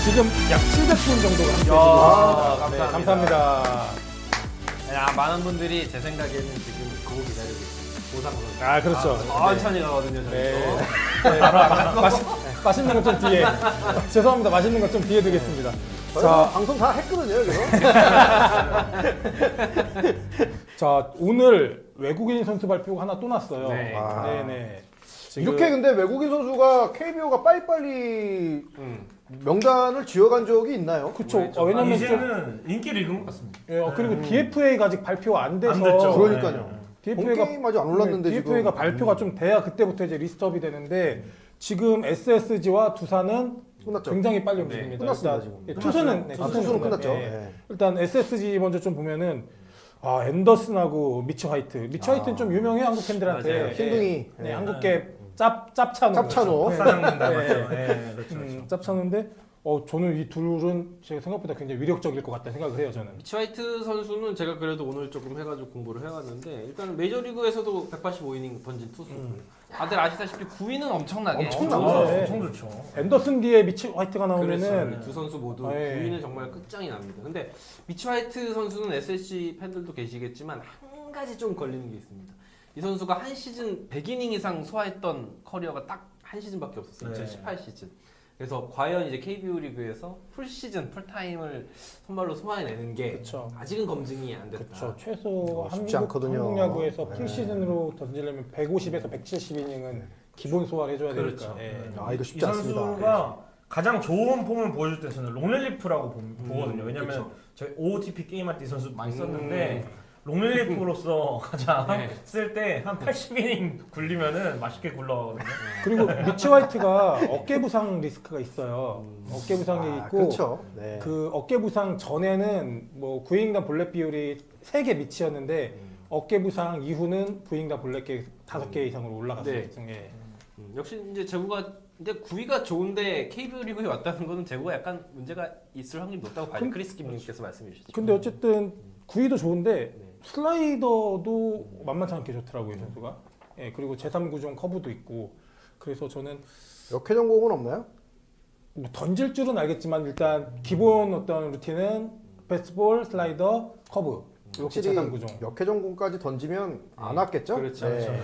지금 약 700분 정도가 함께 야, 해주고 감사합니다. 감사합니다. 야, 많은 분들이 제 생각에는 지금 그거 기다리고 있어요. 보상 선수. 아, 그렇죠. 천천히 가거든요, 저희도. 네. 네. 맛있는 건 좀 뒤에. 죄송합니다. 맛있는 건 좀 뒤에 드리겠습니다. 자, 방송 다 했거든요, 여기서. 자, 오늘 외국인 선수 발표가 하나 또 났어요. 네. 아. 네네. 지금 이렇게 근데 외국인 선수가 KBO가 빨리빨리 명단을 지어간 적이 있나요? 그쵸. 그렇죠. 왜냐면 좀, 이제는 인기를 읽은 것 같습니다. 예, 그리고 DFA가 아직 발표가 안 돼서 안 됐죠. 그러니까요. DFA가 본게임 아직 안 올랐는데 지금. DFA가 발표가 좀 돼야 그때부터 이제 리스트업이 되는데 지금 SSG와 두산은 끝났죠. 굉장히 빨리 네. 움직입니다. 끝났습니다, 일단 지금. 예, 투수는 투수는 끝났죠. 예. 네. 일단 SSG 먼저 좀 보면은 앤더슨하고 미치 화이트. 미치 화이트는 좀 유명해 한국 팬들한테. 맞아요. 예. 흰둥이. 네, 한국계 짭찬호. 짭찬호. 사장님 닮았죠. 네. 네, 그렇죠. 그렇죠. 짭찬호인데 저는 이 둘은 제가 생각보다 굉장히 위력적일 것 같다는 생각을 해요, 저는. 미치 화이트 선수는 제가 그래도 오늘 조금 해가지고 공부를 해왔는데 일단 메이저리그에서도 185이닝 던진 투수. 다들 아시다시피 9위는 엄청나게 엄청나죠. 좋죠. 네. 엄청 좋죠. 앤더슨 뒤에 미치 화이트가 나오면은 그렇죠. 두 선수 모두 네. 9위는 정말 끝장이 납니다. 근데 미치 화이트 선수는 SSG 팬들도 계시겠지만 한 가지 좀 걸리는 게 있습니다. 이 선수가 한 시즌 100이닝 이상 소화했던 커리어가 딱 한 시즌밖에 없었어요. 네. 2018 시즌. 그래서 과연 이제 KBO 리그에서 풀 시즌 풀타임을 선발로 소화해내는 게 그쵸. 아직은 검증이 안 됐다. 그렇죠. 최소 쉽지 않거든요. 한국 야구에서 네. 풀 시즌으로 던지려면 150에서 170이닝은 기본 소화를 해줘야 그렇죠. 되니까. 예. 아, 이거 이 쉽지 않습니다. 선수가 가장 좋은 폼을 보여줄 때 저는 롱rel리프라고 보거든요. 왜냐면 그쵸. 저희 OOTP 게임할 때 이 선수 많이 썼는데 롱rel리프로서 가장 네. 쓸 때 한 80이닝 굴리면은 맛있게 굴러가거든요. 그리고 미치 화이트가 어깨 부상 리스크가 있어요. 어깨 부상이 있고 그렇죠. 네. 그 어깨 부상 전에는 뭐 구위ing당 볼넷 비율이 3개 미치였는데 어깨 부상 이후는 구위ing당 볼넷 개 5개 이상으로 올라갔어요. 네. 예. 역시 이제 제구가 근데 9위가 좋은데 KBO 리그에 왔다는 거는 제구가 약간 문제가 있을 확률이 높다고 봐요. 크리스 김님께서 말씀해 주셨죠. 근데 어쨌든 구위도 좋은데 네. 슬라이더도 만만치 않게 좋더라고요, 이 선수가. 예, 그리고 제3구종 커브도 있고. 그래서 저는 역회 전공은 없나요? 뭐 던질 줄은 알겠지만 일단 기본 어떤 루틴은 패스볼, 슬라이더, 커브. 이렇게 확실히 제3구종. 역회 전공까지 던지면 안 왔겠죠? 그렇죠. 네.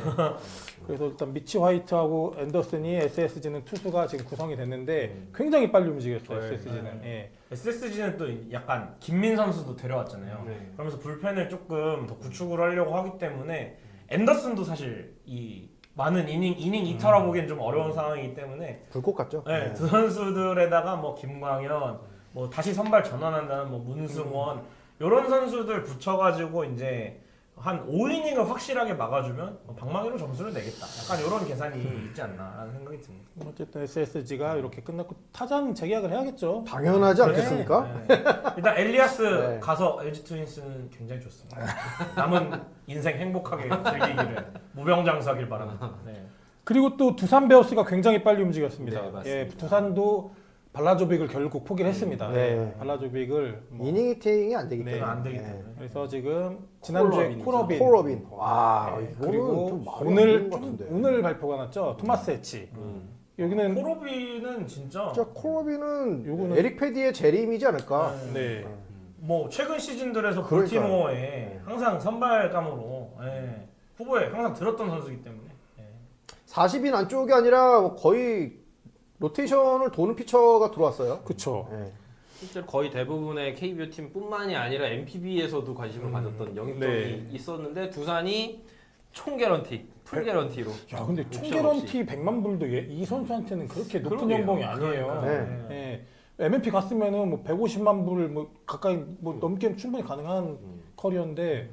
그래서 일단 미치 화이트하고 앤더슨이 SSG는 투수가 지금 구성이 됐는데 굉장히 빨리 움직였어요, 네. SSG는. 예. SSG는 또 약간 김민 선수도 데려왔잖아요. 네. 그러면서 불펜을 조금 더 구축을 하려고 하기 때문에 앤더슨도 사실 이 많은 이닝 이탈화 보기엔 좀 어려운 상황이기 때문에 불꽃 같죠? 네, 두 선수들에다가 뭐 김광현, 뭐 다시 선발 전환한다는 뭐 문승원 이런 선수들 붙여가지고 이제 한 5이닝을 확실하게 막아주면 방망이로 점수를 내겠다. 약간 이런 계산이 있지 않나라는 생각이 듭니다. 어쨌든 SSG가 이렇게 끝났고 타자는 재계약을 해야겠죠. 당연하지 않겠습니까? 네. 일단 엘리아스 네. 가서 LG 트윈스는 굉장히 좋습니다. 남은 인생 행복하게 즐기기를 무병장수하길 바랍니다. 네. 그리고 또 두산 베어스가 굉장히 빨리 움직였습니다. 네, 맞습니다. 예, 두산도 발라조빅을 결국 포기를 했습니다. 네. 예, 발라조빅을 뭐 이닝 히팅이 안 되기 네. 때문에. 안 되기 때문에. 그래서 지금 지난주에 콜러빈이죠. 콜러빈, 콜러빈. 와, 네, 이거는 그리고 좀 말이 안 오늘 되는 것 같은데. 오늘 발표가 났죠. 토마스 해치. 여기는 코로비는 진짜 진짜 콜러빈은 요거는- 에릭 패디의 재림이지 않을까? 네. 뭐 최근 시즌들에서 그러니까요. 볼티모어에 항상 선발감으로 후보에 항상 들었던 선수이기 때문에 40인 안쪽이 아니라 거의 로테이션을 도는 피처가 들어왔어요. 그쵸. 네. 실제로 거의 대부분의 KBO 팀뿐만이 아니라 NPB에서도 관심을 가졌던 영입점이 네. 있었는데 두산이 총 개런티, 풀 개런티로. 야, 근데 옵션 총개런티 100만 불도 이 선수한테는 그렇게 높은 그러게요. 연봉이 아니에요. 네. 예. MLB 갔으면은 뭐 150만 불 뭐 가까이 뭐 넘기면 충분히 가능한 커리어인데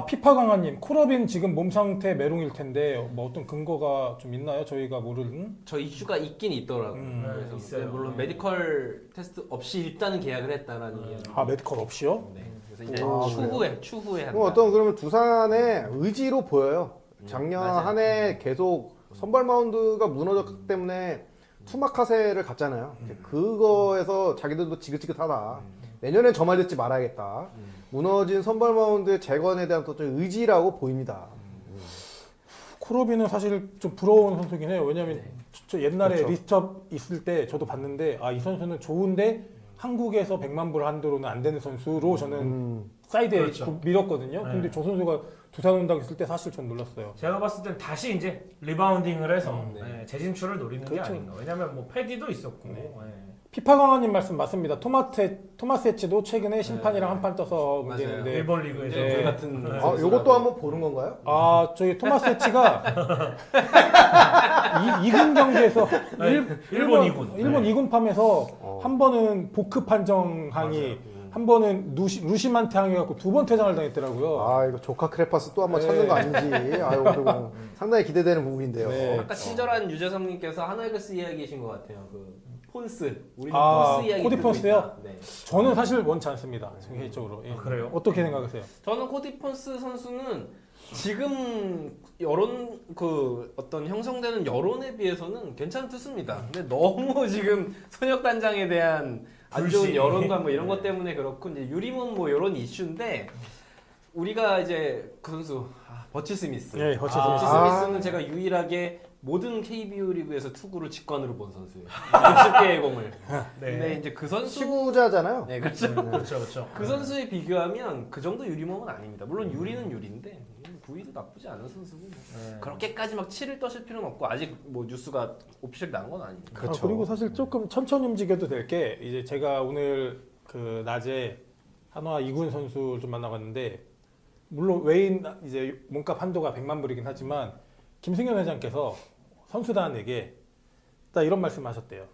피파 강아님 콜러빈 지금 몸 상태 메롱일 텐데 뭐 어떤 근거가 좀 있나요? 저희가 모르는? 저 이슈가 있긴 있더라고요. 그래서 있어요. 물론 메디컬 테스트 없이 일단은 계약을 했다라는 얘기는. 메디컬 없이요? 네. 그래서 이제 아, 추후에 한다. 그럼 어떤 그러면 두산의 의지로 보여요. 작년 맞아요. 한 해 계속 선발 마운드가 무너졌기 때문에 투마카세를 갔잖아요. 그거에서 자기들도 지긋지긋하다. 내년엔 저 말 듣지 말아야겠다. 무너진 선발 마운드의 재건에 대한 또 좀 의지라고 보입니다. 코로빈은 사실 좀 부러운 선수긴 해요. 왜냐면 네. 저 옛날에 그렇죠. 리스트업 있을 때 저도 봤는데 이 선수는 좋은데 한국에서 100만 불 한도로는 안 되는 선수로 저는 사이드에 그렇죠. 밀었거든요. 네. 근데 저 선수가 두산 온다고 했을 때 사실 전 놀랐어요. 제가 봤을 땐 다시 이제 리바운딩을 해서 네. 재진출을 노리는 게 그렇죠. 아닌가. 왜냐면 뭐 패디도 있었고. 네. 예. 피파 강화님 말씀 맞습니다. 토마스 해치도 최근에 심판이랑 네. 한판 떠서 맞아요. 문제인데 일본 리그에서 네. 그 같은 네. 요것도 한번 보는 건가요? 저희 토마스 해치가 2군 경기에서 네, 일본 2군. 일본 네. 2군 팜에서 한 번은 보크 판정 항의 한 번은 루시만테 항의갖고 두 번 퇴장을 당했더라고요. 이거 조카 크레파스 또 한번 네. 찾는 거 아닌지 그리고 상당히 기대되는 부분인데요. 네. 아까 친절한 유재성님께서 하나이글스 이야기이신 것 같아요. 그 폰스 우리는 아, 폰스 이야기 코디 듣고 폰스요? 있다. 네. 저는 사실 원치 않습니다. 개인적으로. 예. 그래요? 어떻게 생각하세요? 저는 코디 폰스 선수는 지금 여론 그 어떤 형성되는 여론에 비해서는 괜찮습니다. 근데 너무 지금 손혁 단장에 대한 안 좋은 불신. 여론과 뭐 이런 것 때문에 그렇고 이제 유림은 뭐 이런 이슈인데 우리가 이제 그 선수 버치 스미스. 예, 버치 버치 스미스. 스미스는 제가 유일하게 모든 KBO 리그에서 투구를 직관으로 본 선수예요. 60개의 공을. 근데 네. 이제 그 선수 시구자잖아요. 네, 그렇죠. 그렇죠, 그렇죠. 그 선수에 비교하면 그 정도 유리몸은 아닙니다. 물론 유리는 유리인데 부위도 나쁘지 않은 선수고 네. 그렇게까지 막 치를 떠실 필요는 없고 아직 뭐 뉴스가 오피셜 난 건 아닙니다. 그렇죠. 그리고 사실 조금 천천히 움직여도 될 게 이제 제가 오늘 그 낮에 한화 2군 선수를 좀 만나봤는데 물론 외인 이제 몸값 한도가 100만 불이긴 하지만 김승현 회장께서 선수단에게 딱 이런 말씀하셨대요.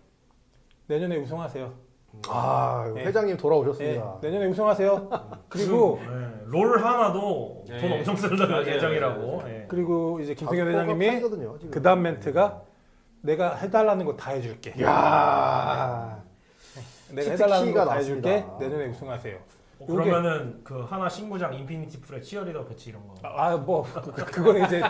내년에 우승하세요. 네. 회장님 돌아오셨습니다. 네, 내년에 우승하세요. 그리고 롤 하나도 네. 돈 엄청 쓰는 맞아요, 예정이라고. 맞아요. 예. 그리고 이제 김승현 자꾸 회장님이 팔거든요, 지금. 그 다음 멘트가 내가 해달라는 거 다 해줄게. 야 내가 해달라는 치트키가 거 다 해줄게. 나왔습니다. 내년에 우승하세요. 그러면은 그 하나 신구장 인피니티 풀의 치어리더 배치 이런 거. 그거는 이제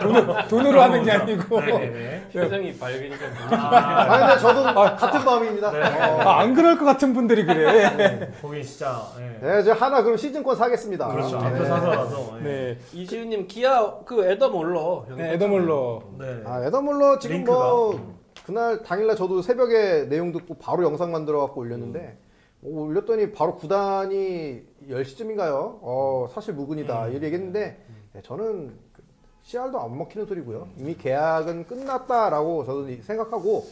돈으로 하는 게 아니고. 네네네. 표정이 밝으니까 근데 저도 같은 마음입니다. 네. 안 그럴 것 같은 분들이 그래. 거기 진짜. 예. 네, 이제 하나 그럼 시즌권 사겠습니다. 그렇죠. 네. 앞에 사서라도. 예. 네. 이지훈님 기아 그 에더 몰러 에더몰러. 네. 에더 물러 지금 링크가. 뭐 그날 당일날 저도 새벽에 내용 듣고 바로 영상 만들어 갖고 올렸는데 올렸더니 바로 구단이 10시쯤인가요? 사실 무근이다 이렇게 얘기했는데 네, 저는 CR도 안 먹히는 소리고요. 이미 계약은 끝났다라고 저도 생각하고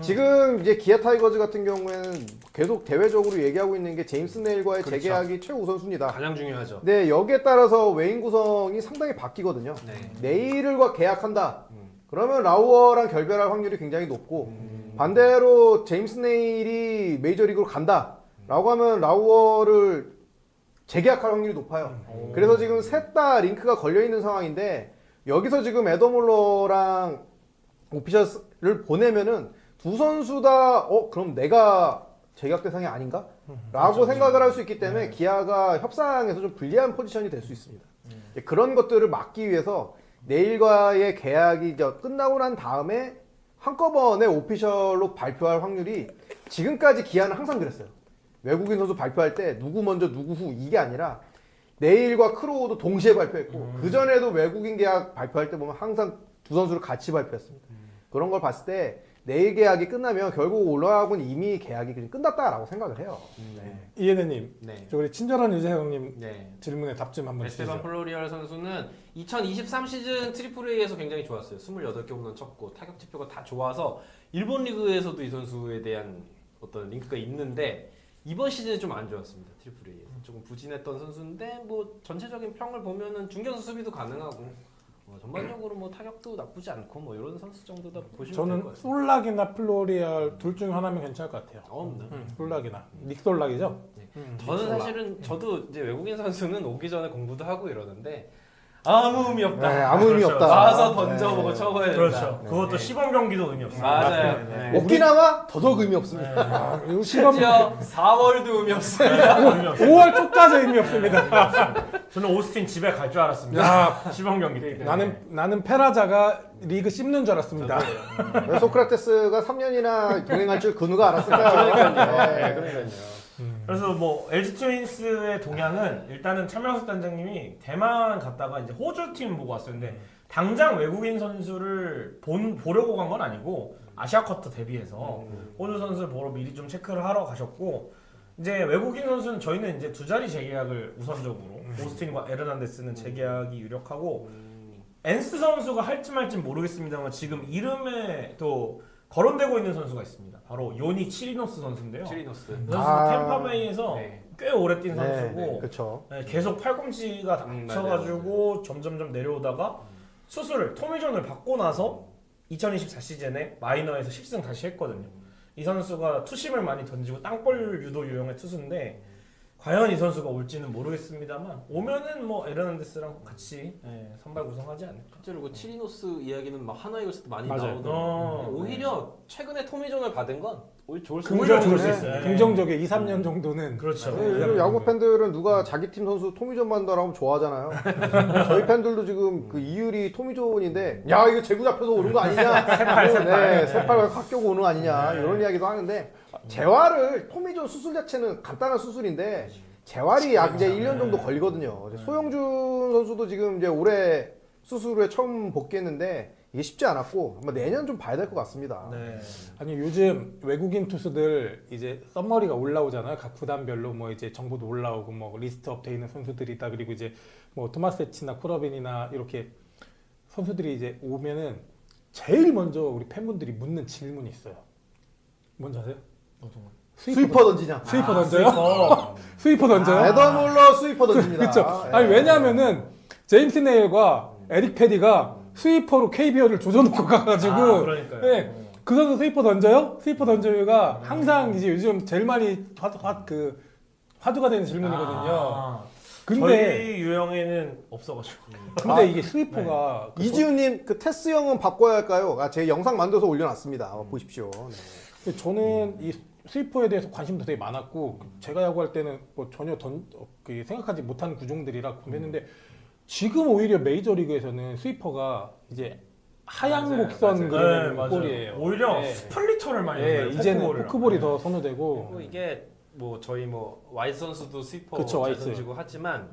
지금 이제 기아 타이거즈 같은 경우에는 계속 대외적으로 얘기하고 있는 게 제임스 네일과의 그렇죠. 재계약이 최우선순위다. 가장 중요하죠. 네, 여기에 따라서 외인 구성이 상당히 바뀌거든요. 네. 네일과 계약한다. 그러면 라우어랑 결별할 확률이 굉장히 높고 반대로 제임스 네일이 메이저리그로 간다라고 하면 라우어를 재계약할 확률이 높아요. 그래서 지금 셋 다 링크가 걸려 있는 상황인데 여기서 지금 에더몰러랑 오피셜을 보내면은 두 선수 다 그럼 내가 재계약 대상이 아닌가? 라고 생각을 할 수 있기 때문에 기아가 협상에서 좀 불리한 포지션이 될 수 있습니다. 그런 것들을 막기 위해서 내일과의 계약이 끝나고 난 다음에 한꺼번에 오피셜로 발표할 확률이 지금까지 기아는 항상 그랬어요. 외국인 선수 발표할 때 누구 먼저 누구 후 이게 아니라 내일과 크로우도 동시에 발표했고 그 전에도 외국인 계약 발표할 때 보면 항상 두 선수를 같이 발표했습니다. 그런 걸 봤을 때 내일 계약이 끝나면 결국 올라가고는 이미 계약이 끝났다라고 생각을 해요. 네. 이해대님, 네. 저 우리 친절한 유재형님 네. 질문에 답 좀 한번 에스테반 주시죠. 플로리얼 선수는 2023 시즌 트리플 A에서 굉장히 좋았어요. 28개 홈런 쳤고 타격 지표가 다 좋아서 일본 리그에서도 이 선수에 대한 어떤 링크가 있는데 이번 시즌에 좀 안 좋았습니다. 트리플 A에서 조금 부진했던 선수인데 뭐 전체적인 평을 보면은 중견수 수비도 가능하고 전반적으로 뭐 타격도 나쁘지 않고 뭐 이런 선수 정도다 보시면 될 것 저는 같아요. 솔락이나 플로리알 둘 중 하나면 괜찮을 것 같아요. 솔락이나 닉솔락이죠. 저는 사실은 저도 이제 외국인 선수는 오기 전에 공부도 하고 이러는데 아무 의미 없다. 네, 아무 의미 그렇죠. 없다. 와서 던져보고 네. 쳐봐야 된다. 그렇죠. 네. 그것도 시범 경기도 의미 없습니다. 맞아요. 네. 네. 오키나와 더더욱 의미 없습니다. 그리고 시범 심지어 4월도 의미 없어요. 의미 없습니다. 5월 초까지 의미 없습니다. 저는 오스틴 집에 갈 줄 알았습니다. 야, 시범 경기 때. 나는 페라자가 리그 씹는 줄 알았습니다. 왜 소크라테스가 3년이나 동행할 줄 그 누가 알았을까요? 네. 그러니까요. 그래서 뭐 LG 트윈스의 동향은 일단은 차명석 단장님이 대만 갔다가 이제 호주 팀 보고 왔어요. 근데 당장 외국인 선수를 보려고 간 건 아니고 아시아커터 데뷔해서 호주 선수를 보러 미리 좀 체크를 하러 가셨고 이제 외국인 선수는 저희는 이제 두 자리 재계약을 우선적으로 오스틴과 에르난데스는 재계약이 유력하고 엔스 선수가 할지 말지 모르겠습니다만 지금 이름에 또 거론되고 있는 선수가 있습니다. 바로 요니 치리노스 선수인데요. 치리노스. 이 선수 템파베이에서 네. 꽤 오래 뛴 선수고 그렇죠. 네, 계속 팔꿈치가 다쳐가지고 점점점 내려오다가 수술을 토미존을 받고 나서 2024 시즌에 마이너에서 10승 다시 했거든요. 이 선수가 투심을 많이 던지고 땅볼 유도 유형의 투수인데 과연 이 선수가 올지는 모르겠습니다만 오면은 뭐 에르난데스랑 같이 선발 구성하지 않을까. 실제로 그 치리노스 이야기는 막 하나 이글스 때 많이 맞아요. 나오더라고요. 오히려 최근에 토미존을 받은 건 오히려 좋을 수 오히려 있어요. 좋을 수 있어요. 긍정적에 2, 3년 정도는 그렇죠. 야구 팬들은 누가 자기 팀 선수 토미존 만다라고 좋아하잖아요. 저희 팬들도 지금 그 이율이 토미존인데 야 이거 제구 잡혀서 오는 거 아니냐? 새빨 확 껴고 오는 거 아니냐? 이런 이야기도 하는데 재활을 토미존 수술 자체는 간단한 수술인데 재활이 약 이제 1년 정도 걸리거든요. 소영준 선수도 지금 이제 올해 수술 후에 처음 복귀했는데 이게 쉽지 않았고 아마 내년 좀 봐야 될 것 같습니다. 네. 아니 요즘 외국인 투수들 이제 썸머리가 올라오잖아요. 각 구단별로 뭐 이제 정보도 올라오고 뭐 리스트 업돼 있는 선수들이다. 그리고 이제 뭐 토마스 에치나 코러빈이나 이렇게 선수들이 이제 오면은 제일 먼저 우리 팬분들이 묻는 질문이 있어요. 뭔지 아세요? 스위퍼 던지냐? 스위퍼 던져요? 스위퍼 던져요? 에더 몰러 스위퍼 던집니다. 그렇죠. 아니 예. 왜냐하면은 제임스 네일과 에릭 패디가 스위퍼로 KBO를 조져놓고 가가지고 그러니까요. 예, 그 선수 스위퍼 던져요? 스위퍼 던져요가 항상 이제 요즘 제일 많이 화두가 되는 질문이거든요. 근데 저희 유형에는 없어가지고. 이게 스위퍼가 그 이지훈님 그 테스 형은 바꿔야 할까요? 제 영상 만들어서 올려놨습니다. 보십시오. 네. 저는 이 스위퍼에 대해서 관심도 되게 많았고 제가 야구할 때는 뭐 전혀 생각하지 못한 구종들이라 구매했는데 지금 오히려 메이저리그에서는 스위퍼가 이제 하얀 맞아요, 곡선 맞아요. 그리는 맞아요. 볼이에요. 오히려 네. 스플리터를 많이 예, 넣어요. 이제는 포크볼이랑. 포크볼이 더 선호되고 그리고 이게 뭐 저희 뭐 와이스 선수도 스위퍼 그쵸, 잘 와이스. 던지고 하지만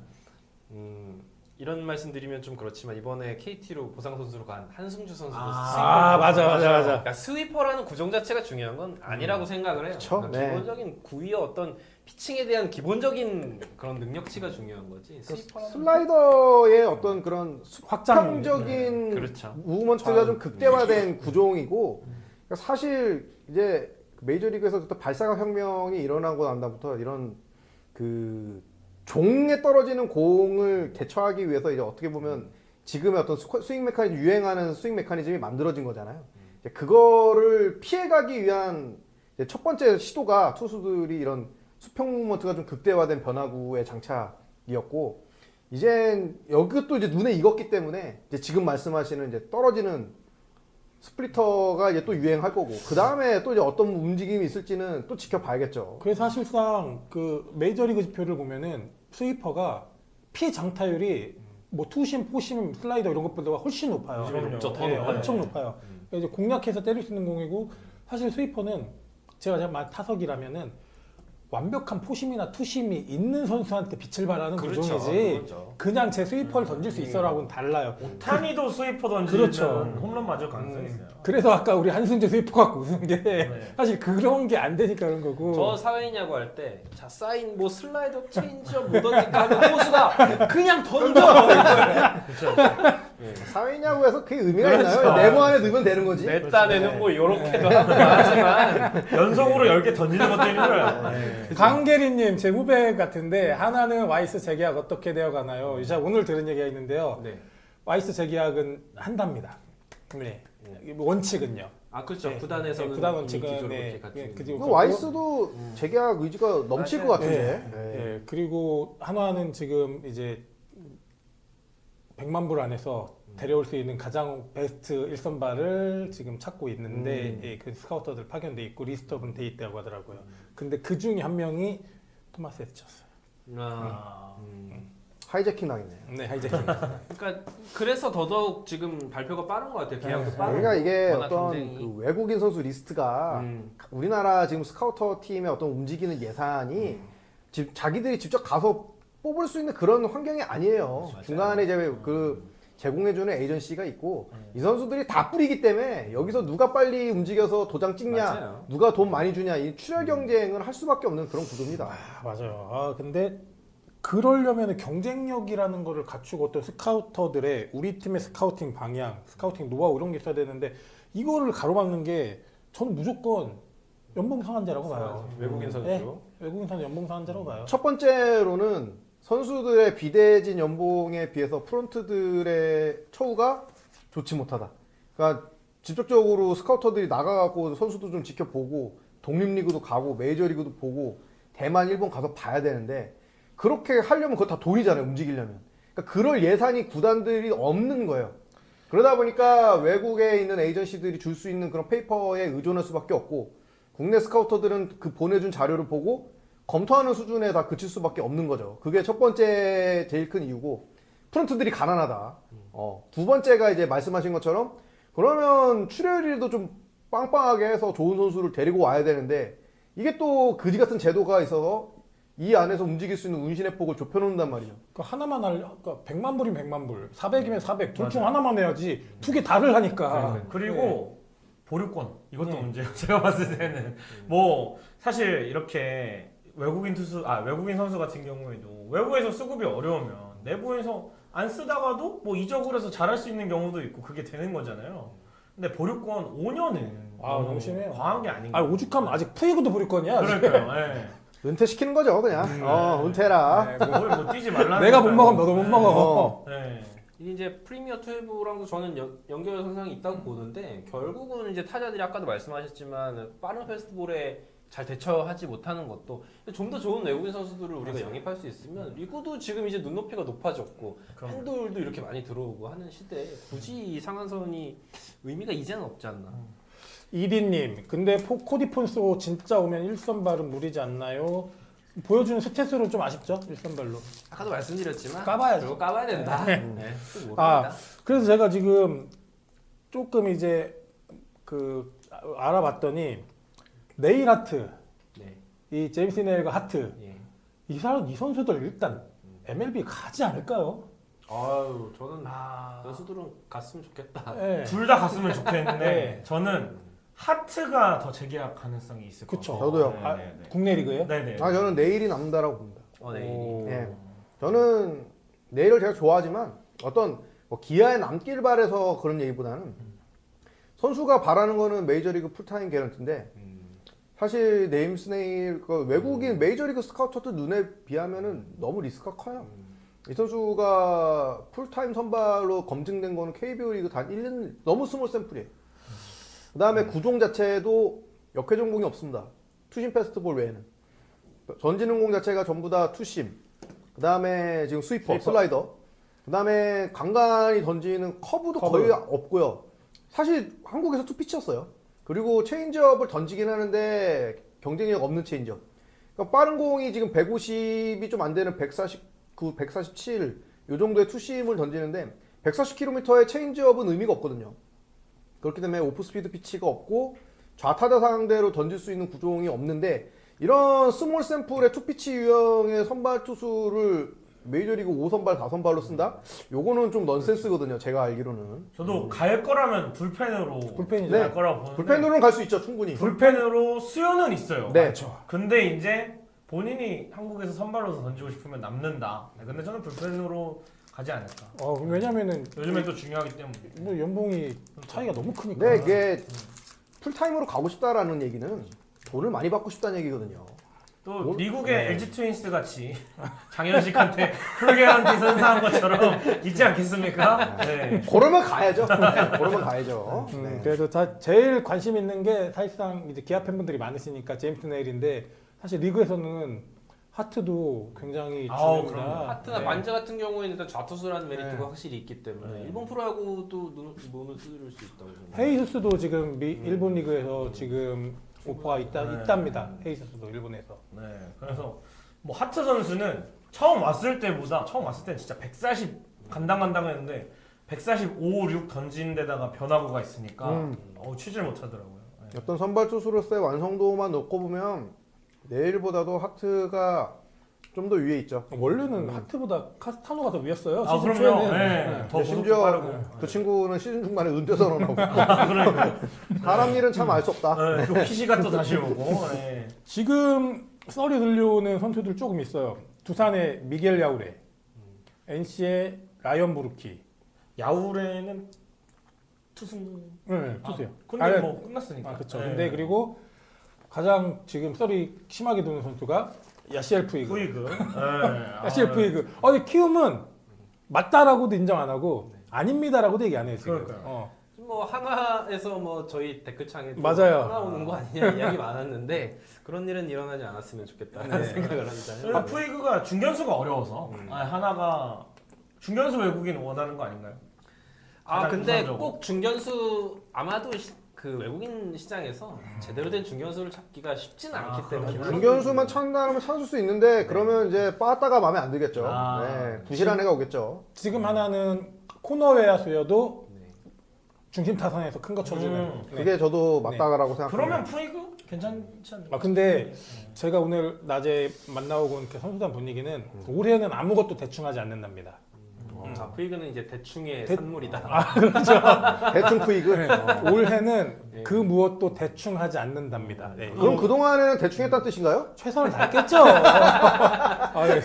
이런 말씀 드리면 좀 그렇지만 이번에 KT로 보상 선수로 간 한승주 선수도 아, 맞아. 그러니까 스위퍼라는 구종 자체가 중요한 건 아니라고 생각을 해요. 그쵸? 그러니까 네. 기본적인 구위와 어떤 피칭에 대한 기본적인 그런 능력치가 중요한 거지. 스위퍼라는 슬라이더의 어떤 그런 확장 수평적인 그렇죠. 무브먼트가 좀 극대화된 구종이고 그러니까 사실 이제 메이저리그에서부터 발사각 혁명이 일어나고 난 다음부터 이런 그 종에 떨어지는 공을 대처하기 위해서 이제 어떻게 보면 지금의 어떤 스윙 메커니즘 유행하는 스윙 메커니즘이 만들어진 거잖아요. 이제 그거를 피해가기 위한 이제 첫 번째 시도가 투수들이 이런 수평 무브먼트가 좀 극대화된 변화구의 장착이었고 이젠 여기도 이제 눈에 익었기 때문에 이제 지금 말씀하시는 이제 떨어지는 스플리터가 이제 또 유행할 거고 그 다음에 또 이제 어떤 움직임이 있을지는 또 지켜봐야겠죠. 그래서 사실상 그 메이저리그 지표를 보면은 스위퍼가 피 장타율이 뭐 투심, 포심, 슬라이더 이런 것보다 훨씬 높아요. 그럼요. 높죠, 더 네, 높아요. 엄청 높아요. 그러니까 이제 공략해서 때릴 수 있는 공이고 사실 스위퍼는 제가 타석이라면은 완벽한 포심이나 투심이 있는 선수한테 빛을 발하는 그렇죠. 구종이지 그렇죠. 그냥 제 스위퍼를 던질 수 있어라고는 달라요. 타니도 스위퍼 던지면 그렇죠. 홈런 맞을 가능성이 있어요. 그래서 아까 우리 한승재 스위퍼 갖고 웃은 게 네. 사실 그런 게 안 되니까 그런 거고. 저 사회인 야구 할 때 자 사인 뭐 슬라이더 체인지업 못 던질까 하면 호수가 그냥 던져. 사회냐고에서 그게 의미가 그렇죠. 있나요? 네모 안에 넣으면 되는 거지. 내 딴에는 뭐 요렇게도 하고 하지만 연속으로 10개 던지는 것도 힘들어요. 네. 강계리님 제 후배 같은데 하나는 와이스 재계약 어떻게 되어가나요? 제가 오늘 들은 얘기가 있는데요. 네. 와이스 재계약은 한답니다. 네. 원칙은요. 아 그렇죠. 네. 구단에서는 네, 구단 이미 원칙은 기조를 네, 그렇게 갖추고 네, 있는 그리고 그 와이스도 재계약 의지가 넘칠 맞아요. 것 같은데. 네. 네. 네. 그리고 한화는 지금 이제 100만 불 안에서 데려올 수 있는 가장 베스트 1선발을 지금 찾고 있는데 예, 그 스카우터들 파견돼 있고 리스트업은 돼 있다고 하더라고요. 근데 그 중에 한 명이 토마스 에스였어요. 하이제킹 당했네. 네, 하이제킹. 그러니까 그래서 더더욱 지금 발표가 빠른 것 같아요. 계약도 빠르고. 그러니까 이게 워낙 어떤 경쟁이. 그 외국인 선수 리스트가 우리나라 지금 스카우터 팀의 어떤 움직이는 예산이 자기들이 직접 가서 뽑을 수 있는 그런 환경이 아니에요. 맞아요. 중간에 이제 그 제공해주는 에이전시가 있고 이 선수들이 다 뿌리기 때문에 여기서 누가 빨리 움직여서 도장 찍냐, 맞아요. 누가 돈 많이 주냐 이 출혈 경쟁을 할 수밖에 없는 그런 구도입니다. 아, 맞아요. 아, 근데 그러려면 경쟁력이라는 거를 갖추고 또 스카우터들의 우리 팀의 스카우팅 방향, 스카우팅 노하우 이런 게 있어야 되는데 이거를 가로막는 게 저는 무조건 연봉 상한제라고 봐요. 외국인 선수. 네, 외국인 선수 연봉 상한제라고 봐요. 첫 번째로는 선수들의 비대해진 연봉에 비해서 프론트들의 처우가 좋지 못하다. 그러니까 직접적으로 스카우터들이 나가갖고 선수도 좀 지켜보고 독립리그도 가고 메이저리그도 보고 대만, 일본 가서 봐야 되는데 그렇게 하려면 그거 다 돈이잖아요. 움직이려면. 그러니까 그럴 예산이 구단들이 없는 거예요. 그러다 보니까 외국에 있는 에이전시들이 줄 수 있는 그런 페이퍼에 의존할 수밖에 없고 국내 스카우터들은 그 보내준 자료를 보고 검토하는 수준에 다 그칠 수밖에 없는 거죠. 그게 첫 번째 제일 큰 이유고 프런트들이 가난하다. 두 번째가 이제 말씀하신 것처럼 그러면 출혈율도 좀 빵빵하게 해서 좋은 선수를 데리고 와야 되는데 이게 또 그지 같은 제도가 있어서 이 안에서 움직일 수 있는 운신의 폭을 좁혀놓는단 말이죠. 그 하나만 그러니까 100만 불이면 100만 불, 400이면 400, 둘 중 하나만 해야지 두 개 다를 하니까. 그리고 보류권 이것도 네. 문제예요. 제가 봤을 때는 뭐 사실 이렇게 외국인 선수 같은 경우에도 외부에서 수급이 어려우면 내부에서 안 쓰다가도 뭐 이적을 해서 잘할 수 있는 경우도 있고 그게 되는 거잖아요. 근데 보류권 5년은 아, 너무 심해요. 과한 게 아닌가. 아, 오죽하면 아직 푸이그도 부릴 거냐? 그러니까요. 예. 은퇴시키는 거죠, 그냥. 은퇴라. 네, 뭐 거의 뭐 뛰지 말라. 내가 못 먹으면 너도 못 먹어. 네. 이게 이제 프리미어 12랑도 저는 연결 현상이 있다고 보는데 결국은 이제 타자들이 아까도 말씀하셨지만 빠른 페스트볼에 잘 대처하지 못하는 것도 좀 더 좋은 외국인 선수들을 우리가 영입할 수 있으면 리그도 지금 이제 눈높이가 높아졌고 그럼요. 팬들도 이렇게 많이 들어오고 하는 시대에 굳이 이 상한선이 의미가 이제는 없지 않나. 이디님, 근데 코디 폰소 진짜 오면 1선발은 무리지 않나요? 보여주는 스탯으로 좀 아쉽죠? 1선발로. 아까도 말씀드렸지만 까봐야죠. 결국 까봐야 된다. 네. 또 아, 모릅니다. 그래서 제가 지금 조금 이제 알아봤더니 네일 하트, 네. 이 제임스 네일과 하트, 예. 이 선수들 일단 MLB 가지 않을까요? 아유 저는 선수들은 갔으면 좋겠다. 네. 둘 다 갔으면 좋겠는데 네. 저는 하트가 더 재계약 가능성이 있을 것 그쵸. 같아요. 저도요. 네, 아, 네, 네. 국내 리그에? 네네. 저는 내일이 남다라고 봅니다. 네. 오. 예. 저는 내일을 제가 좋아하지만 어떤 뭐 기아에 남길 바래서 그런 얘기보다는 선수가 바라는 거는 메이저리그 풀타임 개런티인데 사실 네임스 네일 외국인 메이저리그 스카우터들 눈에 비하면은 너무 리스크가 커요. 이 선수가 풀타임 선발로 검증된 거는 KBO 리그 단 1년 너무 스몰 샘플이에요. 그 다음에 구종 자체도 역회 전공이 없습니다. 투심 패스트볼 외에는. 던지는 공 자체가 전부 다 투심. 그 다음에 지금 스위퍼, 슬라이더. 그 다음에 간간히 던지는 커브도 거의 없고요. 사실 한국에서 투피치였어요. 그리고 체인지업을 던지긴 하는데 경쟁력 없는 체인지업. 그러니까 빠른 공이 지금 150이 좀 안 되는 149, 147, 요 정도의 투심을 던지는데 140km의 체인지업은 의미가 없거든요. 그렇기 때문에 오프스피드 피치가 없고 좌타자 상대로 던질 수 있는 구종이 없는데 이런 스몰 샘플의 투피치 유형의 선발 투수를 메이저리그 5선발, 4선발로 쓴다? 요거는 좀 넌센스거든요. 제가 알기로는. 저도 갈 거라면 불펜으로 불펜이죠. 갈 거라고 보는데 불펜으로는 갈 수 있죠. 충분히. 불펜으로 수요는 있어요. 네. 그렇죠. 근데 이제 본인이 한국에서 선발로서 던지고 싶으면 남는다. 근데 저는 불펜으로 가지 않을까. 왜냐면은 요즘엔 또 중요하기 때문에. 뭐 연봉이 차이가 너무 크니까. 네, 이게 풀타임으로 가고 싶다라는 얘기는 돈을 많이 받고 싶다는 얘기거든요. 또 미국의 LG 트윈스 같이 장현식한테 풀게런티 선사한 것처럼 있지 않겠습니까? 네. 그러면 가야죠. 그러면 가야죠. 네. 그래서 제일 관심 있는 게 사실상 이제 기아 팬분들이 많으시니까 제임스 네일인데 사실 리그에서는 하트도 굉장히 아우, 중요합니다. 그럼요. 하트나 네. 만자 같은 경우에는 일단 좌투수라는 메리트가 네. 확실히 있기 때문에 일본 프로야구도 몸을 두드릴 수 있다고 저는. 헤이스도 지금 일본 리그에서 지금 오퍼가 있답니다. 헤이스도 일본에서. 네. 그래서 뭐 하트 선수는 처음 왔을 때는 진짜 140 간당간당했는데 145, 6 던진 데다가 변화구가 있으니까 취지를 못 하더라고요. 네. 어떤 선발 투수로서의 완성도만 놓고 보면 내일보다도 하트가 좀 더 위에 있죠. 원래는 하트보다 카스타노가 더 위였어요. 아 시즌 그럼요. 초에는. 네. 더 심지어 구속도 빠르고. 그 친구는 시즌 중반에 은퇴 선언하고 그러니까. 사람 일은 참 알 수 없다. 네, 또 PC가 또 다시 오고. 네. 지금 썰이 들려오는 선수들 조금 있어요. 두산의 미겔 야우레, NC의 라이언 부르키. 야우레는 투승. 네, 투수요. 근데 뭐 끝났으니까. 그렇죠. 네. 근데 그리고 가장 지금 썰이 심하게 도는 선수가 야시엘 푸이그. 푸이그. 야시엘 푸이그. 근데 키움은 맞다라고도 인정 안 하고 아닙니다라고도 얘기 안 해요 지금. 그러니까요. 뭐 하나에서 뭐 저희 댓글창에 맞아요. 하나 오는 거 아니냐 이야기 많았는데 그런 일은 일어나지 않았으면 좋겠다는 네. 생각을 합니다. 푸이그가 중견수가 어려워서 하나가 중견수 외국인 원하는 거 아닌가요? 아 가장 근데 우선적으로. 꼭 중견수 아마도 그 외국인 시장에서 제대로 된 중견수를 찾기가 쉽지는 않기 때문에 그렇구나. 중견수만 찾는다면 찾을 수 있는데 그러면 이제 빠따가 마음에 안 들겠죠. 아. 네, 부실한 애가 오겠죠. 지금 하나는 코너 외야수여도 네. 중심 타선에서 큰 거 쳐주는. 네. 그게 저도 맞다라고 생각합니다. 그러면 푸이그 괜찮지 않나요? 근데 제가 오늘 낮에 만나고 온 그 선수단 분위기는 올해는 아무것도 대충 하지 않는답니다. 푸이그는 이제 대충의 대- 산물이다. 대충 푸이그. 네. 올해는 네. 그 무엇도 대충 하지 않는답니다. 네. 그럼 그 동안에는 대충 했다는 뜻인가요? 최선을 다했겠죠. 아, 네.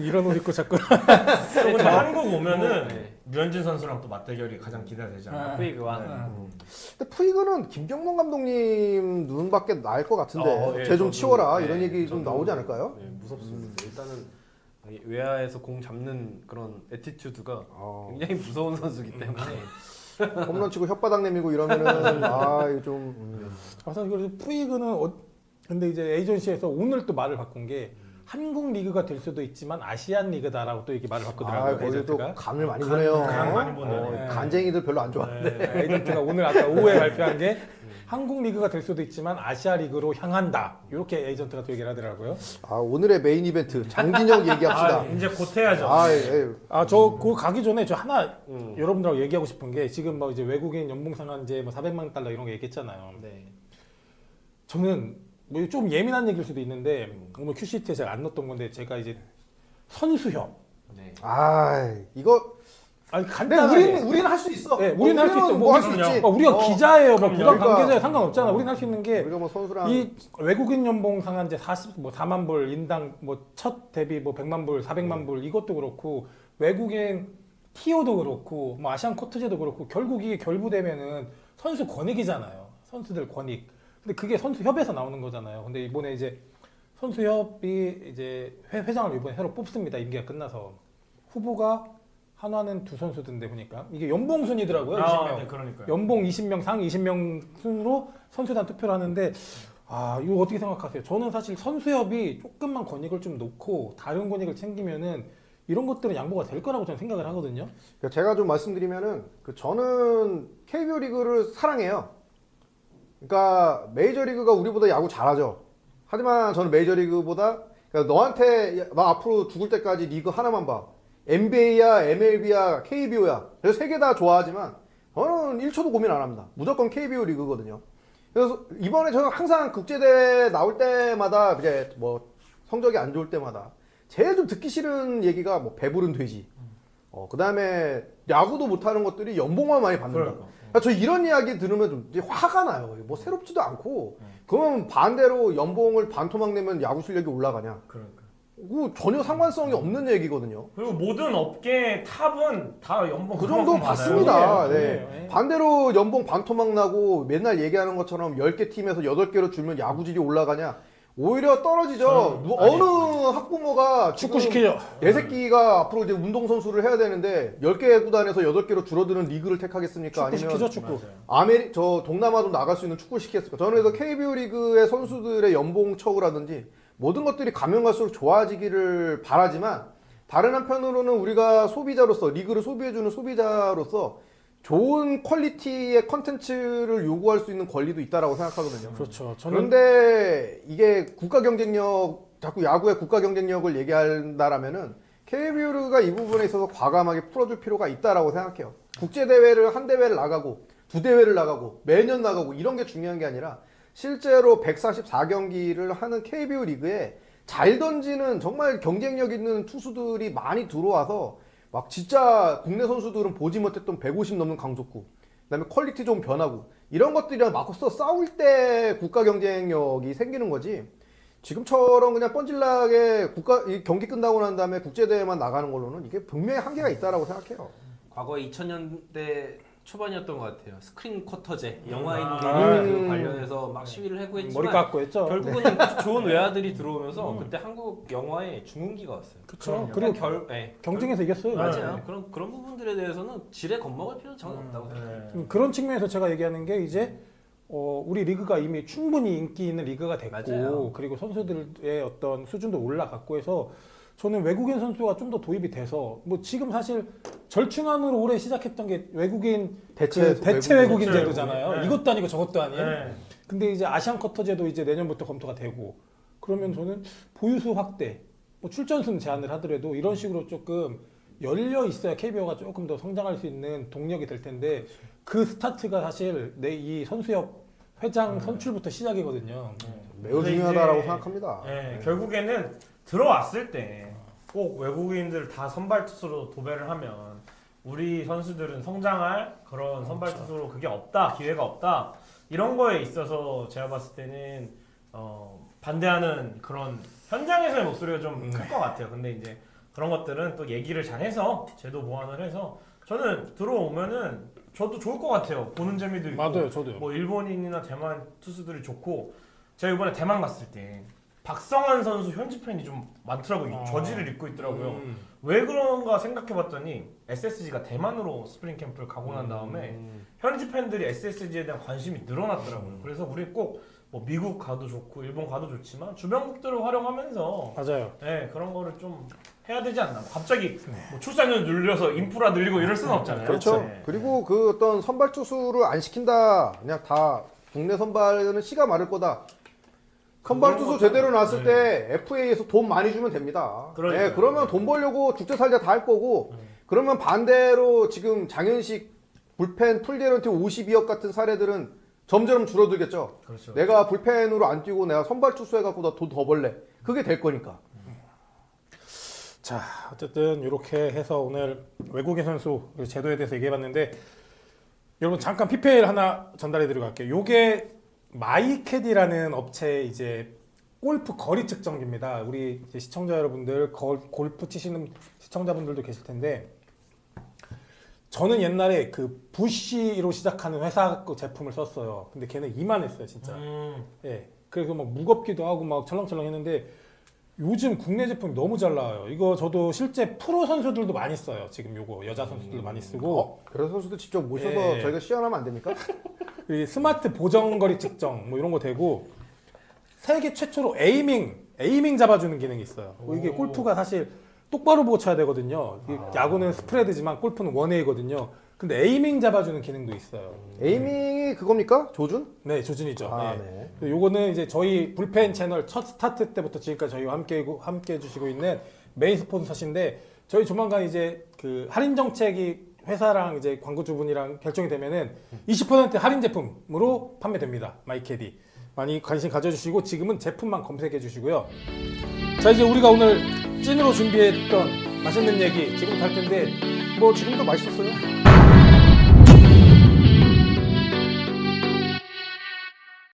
이런 옷 입고 자꾸. 또 근데 한국 오면은 네. 류현진 선수랑 또 맞대결이 가장 기대되잖아요. 푸이그와 근데 푸이그는 김경문 감독님 눈밖에 나을 것 같은데 예, 쟤 좀 저도, 치워라 네, 이런 얘기 좀 저도, 나오지 않을까요? 네, 무섭습니다. 일단은 외야에서 공 잡는 그런 애티튜드가 굉장히 무서운 선수기 때문에 홈런 치고 혓바닥 내밀고 이러면은 아 이거 좀 그래서 그래서 푸이그는 근데 이제 에이전시에서 오늘 또 말을 바꾼 게 한국 리그가 될 수도 있지만 아시안 리그다라고 또 이렇게 말을 바꾸더라고요. 거기도 또 에이전트가. 간을 많이 보네요. 간 많이 보네. 네. 간쟁이들 별로 안 좋아하는데. 네, 에이전트가 오늘 아까 오후에 발표한 게 한국 리그가 될 수도 있지만 아시아 리그로 향한다. 이렇게 에이전트가 또 얘기를 하더라고요. 아 오늘의 메인 이벤트 장진영 얘기합시다. 아, 이제 곧 해야죠. 저 그거 가기 전에 저 하나 여러분들하고 얘기하고 싶은 게 지금 뭐 이제 외국인 연봉 상한제 뭐 400만 달러 이런 거 얘기했잖아요. 네. 저는 뭐 좀 예민한 얘기일 수도 있는데 오늘 큐시트에 제가 안 넣었던 건데 제가 이제 선수협 네. 아 이거 아니 근데 간단하게 우리는 할 수 있어. 네, 우리는 할수 있어. 뭐 할 수 그럼요. 있지. 우리가 기자예요. 뭐 그럼요. 부당 그러니까. 관계자에 상관없잖아. 우리는 할 수 있는 게 우리가 뭐 선수랑 이 외국인 연봉 상한제 4만 불 인당 뭐 첫 데뷔 뭐 100만 불, 400만 불 이것도 그렇고 외국인 티오도 그렇고 뭐 아시안 코트제도 그렇고 결국 이게 결부되면은 선수 권익이잖아요. 선수들 권익. 근데 그게 선수협에서 나오는 거잖아요. 근데 이번에 이제 선수협이 이제 회장을 이번에 새로 뽑습니다. 임기가 끝나서 후보가 한화는 두 선수던데 보니까 이게 연봉 순이더라고요. 20명. 네, 그러니까요. 연봉 20명 상 20명 순으로 선수단 투표를 하는데 이거 어떻게 생각하세요? 저는 사실 선수협이 조금만 권익을 좀 놓고 다른 권익을 챙기면은 이런 것들은 양보가 될 거라고 저는 생각을 하거든요. 그러니까 제가 좀 말씀드리면은 저는 KBO 리그를 사랑해요. 그러니까 메이저리그가 우리보다 야구 잘하죠. 하지만 저는 메이저리그보다 그러니까 너한테 나 앞으로 죽을 때까지 리그 하나만 봐. NBA야, MLB야, KBO야. 그래서 세 개 다 좋아하지만 저는 1초도 고민 안 합니다. 무조건 KBO 리그거든요. 그래서 이번에 저는 항상 국제대회 나올 때마다 이제 뭐 성적이 안 좋을 때마다 제일 좀 듣기 싫은 얘기가 뭐 배부른 돼지. 그 다음에 야구도 못하는 것들이 연봉만 많이 받는다. 그러니까 저 이런 이야기 들으면 좀 이제 화가 나요. 뭐 새롭지도 않고. 그러면 반대로 연봉을 반토막 내면 야구 실력이 올라가냐? 그러니까. 그거 전혀 상관성이 없는 얘기거든요. 그리고 모든 업계 탑은 다 연봉 그 정도 그만큼 받습니다. 받아요. 네. 반대로 연봉 반토막 나고 맨날 얘기하는 것처럼 10개 팀에서 8개로 줄면 야구질이 올라가냐? 오히려 떨어지죠. 어느 학부모가 지금 축구시키죠. 내 새끼가 앞으로 이제 운동선수를 해야 되는데 10개 구단에서 8개로 줄어드는 리그를 택하겠습니까? 축구시키죠, 아니면 축구. 저 동남아도 나갈 수 있는 축구를 시켰을까? 저는 그래서 KBO 리그의 선수들의 연봉 처우라든지 모든 것들이 가면 갈수록 좋아지기를 바라지만 다른 한편으로는 우리가 소비자로서 리그를 소비해주는 소비자로서 좋은 퀄리티의 컨텐츠를 요구할 수 있는 권리도 있다라고 생각하거든요. 그렇죠. 저는 그런데 이게 국가 경쟁력, 자꾸 야구의 국가 경쟁력을 얘기한다라면은 KBO가 이 부분에 있어서 과감하게 풀어줄 필요가 있다라고 생각해요. 국제 대회를 한 대회를 나가고 두 대회를 나가고 매년 나가고 이런 게 중요한 게 아니라 실제로 144경기를 하는 KBO 리그에 잘 던지는 정말 경쟁력 있는 투수들이 많이 들어와서 막 진짜 국내 선수들은 보지 못했던 150 넘는 강속구, 그다음에 퀄리티 좋은 변화구 이런 것들이랑 맞서 싸울 때 국가 경쟁력이 생기는 거지. 지금처럼 그냥 뻔질나게 이 경기 끝나고 난 다음에 국제대회만 나가는 걸로는 이게 분명히 한계가 있다라고 생각해요. 과거 2000년대 초반이었던 것 같아요. 스크린 쿼터제, 영화인 아, 그 관련해서 막 시위를 하고 머리 했지만 깎고 했죠. 결국은 좋은 외야들이 들어오면서 그때 한국 영화에 중흥기가 왔어요. 그렇죠. 그리고 그리고 네, 경쟁에서 이겼어요. 맞아요. 그런 부분들에 대해서는 지레 겁먹을 필요는 전혀 없다고 네. 생각해요. 그런 측면에서 제가 얘기하는 게 이제 우리 리그가 이미 충분히 인기 있는 리그가 됐고 맞아요. 그리고 선수들의 어떤 수준도 올라갔고 해서 저는 외국인 선수가 좀 더 도입이 돼서 뭐 지금 사실 절충안으로 올해 시작했던 게 외국인 대체 대체 외국인 대체 제도잖아요. 외국인. 네. 이것도 아니고 저것도 아닌. 네. 근데 이제 아시안 쿼터제도 이제 내년부터 검토가 되고 그러면 저는 보유수 확대, 뭐 출전수는 제한을 하더라도 이런 식으로 조금 열려 있어야 KBO가 조금 더 성장할 수 있는 동력이 될 텐데 그 스타트가 사실 내 이 선수협 회장 선출부터 시작이거든요. 매우 근데 중요하다라고 이제, 생각합니다. 네, 결국에는 들어왔을 때 꼭 외국인들 다 선발 투수로 도배를 하면 우리 선수들은 성장할 그런 선발 투수로 그게 없다, 기회가 없다 이런 거에 있어서 제가 봤을 때는 반대하는 그런 현장에서의 목소리가 좀 클 것 같아요. 근데 이제 그런 것들은 또 얘기를 잘해서 제도 보완을 해서 저는 들어오면은 저도 좋을 것 같아요. 보는 재미도 있고. 맞아요, 저도요. 뭐 일본인이나 대만 투수들이 좋고 제가 이번에 대만 갔을 때 박성환 선수 현지 팬이 좀 많더라고요. 아. 저지를 입고 있더라고요. 왜 그런가 생각해봤더니 SSG가 대만으로 스프링 캠프를 가고 난 다음에 현지 팬들이 SSG에 대한 관심이 늘어났더라고요. 그래서 우리 꼭 뭐 미국 가도 좋고 일본 가도 좋지만 주변국들을 활용하면서 맞아요. 네, 그런 거를 좀 해야 되지 않나. 갑자기 뭐 출산율 늘려서 인프라 늘리고 이럴 수는 없잖아요. 그렇죠. 네. 그리고 그 어떤 선발 투수를 안 시킨다, 그냥 다 국내 선발은 씨가 마를 거다. 선발 투수 제대로 나왔을 때 FA에서 돈 많이 주면 됩니다. 그러니까요. 네, 그러면 돈 벌려고 죽자 살자 다 할 거고, 그러면 반대로 지금 장현식 불펜 풀게런티 52억 같은 사례들은 점점 줄어들겠죠. 그렇죠. 내가 불펜으로 안 뛰고 내가 선발 투수 해갖고 나 돈 더 벌래. 그게 될 거니까. 자, 어쨌든 이렇게 해서 오늘 외국인 선수 제도에 대해서 얘기해봤는데 여러분 잠깐 PPL 하나 전달해드리고 갈게요. 요게 마이캐디라는 업체의 이제 골프 거리 측정기입니다. 우리 이제 시청자 여러분들 골프 치시는 시청자분들도 계실 텐데 저는 옛날에 그 부시로 시작하는 회사 거 제품을 썼어요. 근데 걔는 이만했어요, 진짜. 예. 그래서 막 무겁기도 하고 막 철렁철렁 했는데 요즘 국내 제품이 너무 잘 나와요. 이거 저도 실제 프로 선수들도 많이 써요. 지금 요거 여자 선수들도 많이 쓰고 여러 선수들 직접 모셔서 예. 저희가 시연하면 안 됩니까? 이 스마트 보정거리 측정 뭐 이런 거 되고 세계 최초로 에이밍 잡아주는 기능이 있어요. 이게 골프가 사실 똑바로 보고 쳐야 되거든요. 야구는 스프레드지만 골프는 원웨이거든요. 근데 에이밍 잡아주는 기능도 있어요. 에이밍이 그겁니까? 조준? 네, 조준이죠. 아, 네. 네. 요거는 이제 저희 불펜 채널 첫 스타트 때부터 지금까지 저희와 함께 해주시고 있는 메인 스폰서신데 저희 조만간 이제 그 할인 정책이 회사랑 이제 광고주분이랑 결정이 되면은 20% 할인 제품으로 판매됩니다. 마이캐디. 많이 관심 가져주시고 지금은 제품만 검색해 주시고요. 자, 이제 우리가 오늘 찐으로 준비했던 맛있는 얘기 지금부터 할 텐데 뭐 지금도 맛있었어요.